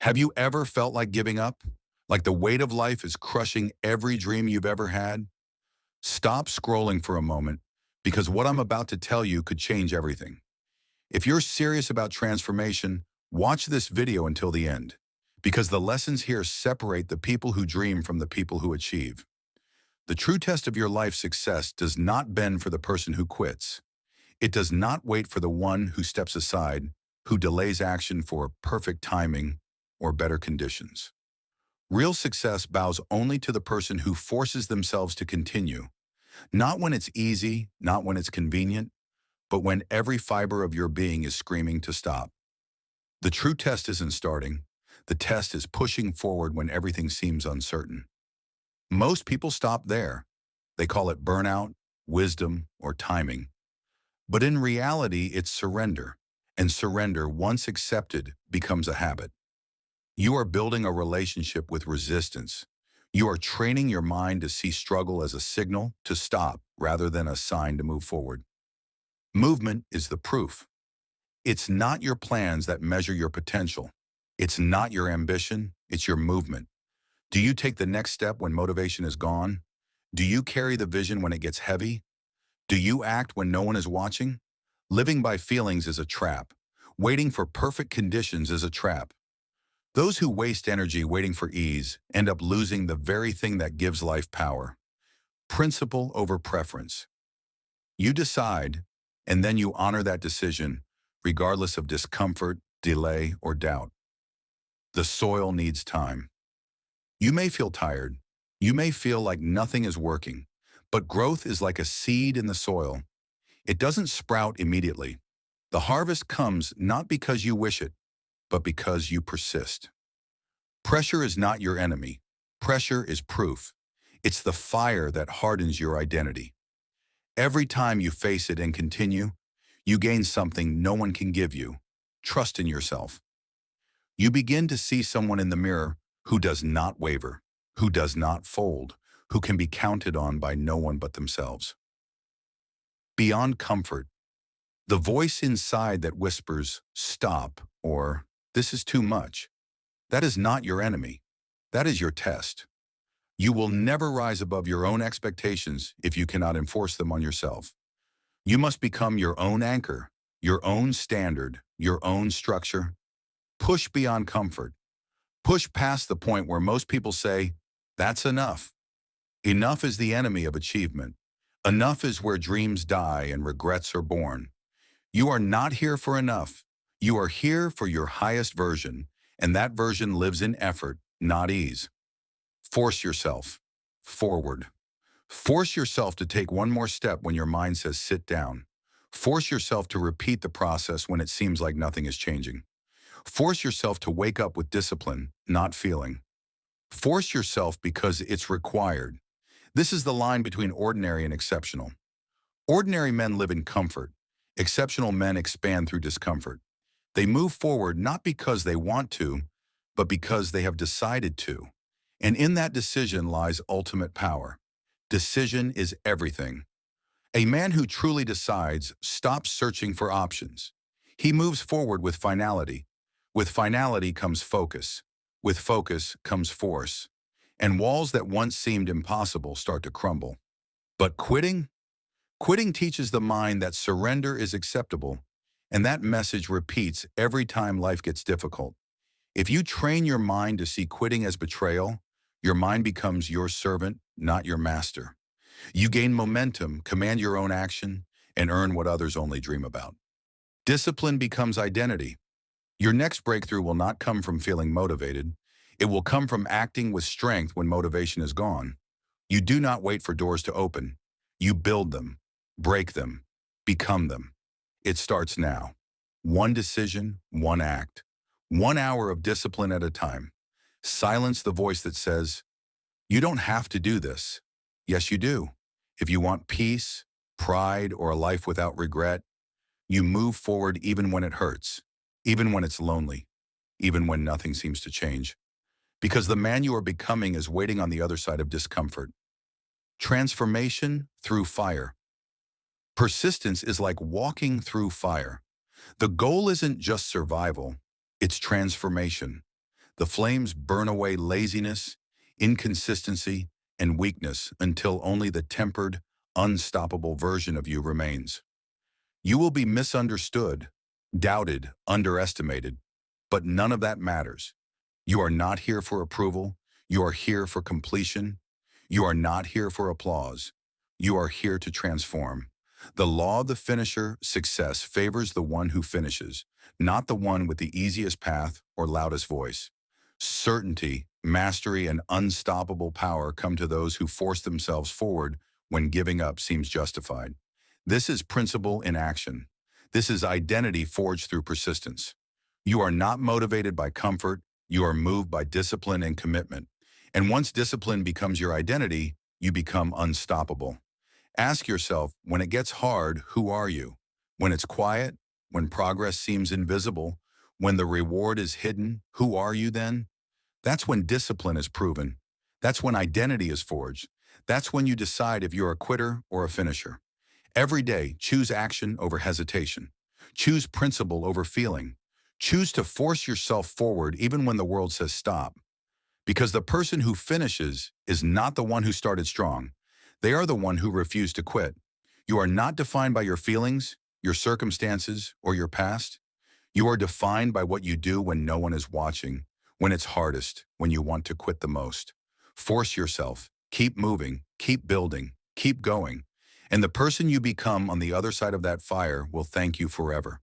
Have you ever felt like giving up? Like the weight of life is crushing every dream you've ever had? Stop scrolling for a moment because what I'm about to tell you could change everything. If you're serious about transformation, watch this video until the end because the lessons here separate the people who dream from the people who achieve. The true test of your life's success does not bend for the person who quits. It does not wait for the one who steps aside, who delays action for perfect timing or better conditions. Real success bows only to the person who forces themselves to continue, not when it's easy, not when it's convenient, but when every fiber of your being is screaming to stop. The true test isn't starting. The test is pushing forward when everything seems uncertain. Most people stop there. They call it burnout, wisdom, or timing. But in reality, it's surrender. And surrender, once accepted, becomes a habit. You are building a relationship with resistance. You are training your mind to see struggle as a signal to stop rather than a sign to move forward. Movement is the proof. It's not your plans that measure your potential. It's not your ambition, it's your movement. Do you take the next step when motivation is gone? Do you carry the vision when it gets heavy? Do you act when no one is watching? Living by feelings is a trap. Waiting for perfect conditions is a trap. Those who waste energy waiting for ease end up losing the very thing that gives life power. Principle over preference. You decide, and then you honor that decision, regardless of discomfort, delay, or doubt. The soil needs time. You may feel tired. You may feel like nothing is working, but growth is like a seed in the soil. It doesn't sprout immediately. The harvest comes not because you wish it, but because you persist. Pressure is not your enemy. Pressure is proof. It's the fire that hardens your identity. Every time you face it and continue, you gain something no one can give you. Trust in yourself. You begin to see someone in the mirror who does not waver, who does not fold, who can be counted on by no one but themselves. Beyond comfort, the voice inside that whispers, "Stop," or "This is too much," that is not your enemy. That is your test. You will never rise above your own expectations if you cannot enforce them on yourself. You must become your own anchor, your own standard, your own structure. Push beyond comfort. Push past the point where most people say, "That's enough." Enough is the enemy of achievement. Enough is where dreams die and regrets are born. You are not here for enough. You are here for your highest version, and that version lives in effort, not ease. Force yourself forward. Force yourself to take one more step when your mind says sit down. Force yourself to repeat the process when it seems like nothing is changing. Force yourself to wake up with discipline, not feeling. Force yourself because it's required. This is the line between ordinary and exceptional. Ordinary men live in comfort. Exceptional men expand through discomfort. They move forward not because they want to, but because they have decided to. And in that decision lies ultimate power. Decision is everything. A man who truly decides stops searching for options. He moves forward with finality. With finality comes focus. With focus comes force. And walls that once seemed impossible start to crumble. But quitting? Quitting teaches the mind that surrender is acceptable, and that message repeats every time life gets difficult. If you train your mind to see quitting as betrayal, your mind becomes your servant, not your master. You gain momentum, command your own action, and earn what others only dream about. Discipline becomes identity. Your next breakthrough will not come from feeling motivated. It will come from acting with strength when motivation is gone. You do not wait for doors to open. You build them, break them, become them. It starts now. One decision, one act. 1 hour of discipline at a time. Silence the voice that says, "You don't have to do this." Yes, you do. If you want peace, pride, or a life without regret, you move forward even when it hurts, even when it's lonely, even when nothing seems to change. Because the man you are becoming is waiting on the other side of discomfort. Transformation through fire. Persistence is like walking through fire. The goal isn't just survival, it's transformation. The flames burn away laziness, inconsistency, and weakness until only the tempered, unstoppable version of you remains. You will be misunderstood, doubted, underestimated, but none of that matters. You are not here for approval. You are here for completion. You are not here for applause. You are here to transform. The law of the finisher success favors the one who finishes, not the one with the easiest path or loudest voice. Certainty, mastery, and unstoppable power come to those who force themselves forward when giving up seems justified. This is principle in action. This is identity forged through persistence. You are not motivated by comfort. You are moved by discipline and commitment. And once discipline becomes your identity, you become unstoppable. Ask yourself, when it gets hard, who are you? When it's quiet, when progress seems invisible, when the reward is hidden, who are you then? That's when discipline is proven. That's when identity is forged. That's when you decide if you're a quitter or a finisher. Every day, choose action over hesitation. Choose principle over feeling. Choose to force yourself forward even when the world says stop. Because the person who finishes is not the one who started strong. They are the one who refused to quit. You are not defined by your feelings, your circumstances, or your past. You are defined by what you do when no one is watching, when it's hardest, when you want to quit the most. Force yourself. Keep moving. Keep building. Keep going. And the person you become on the other side of that fire will thank you forever.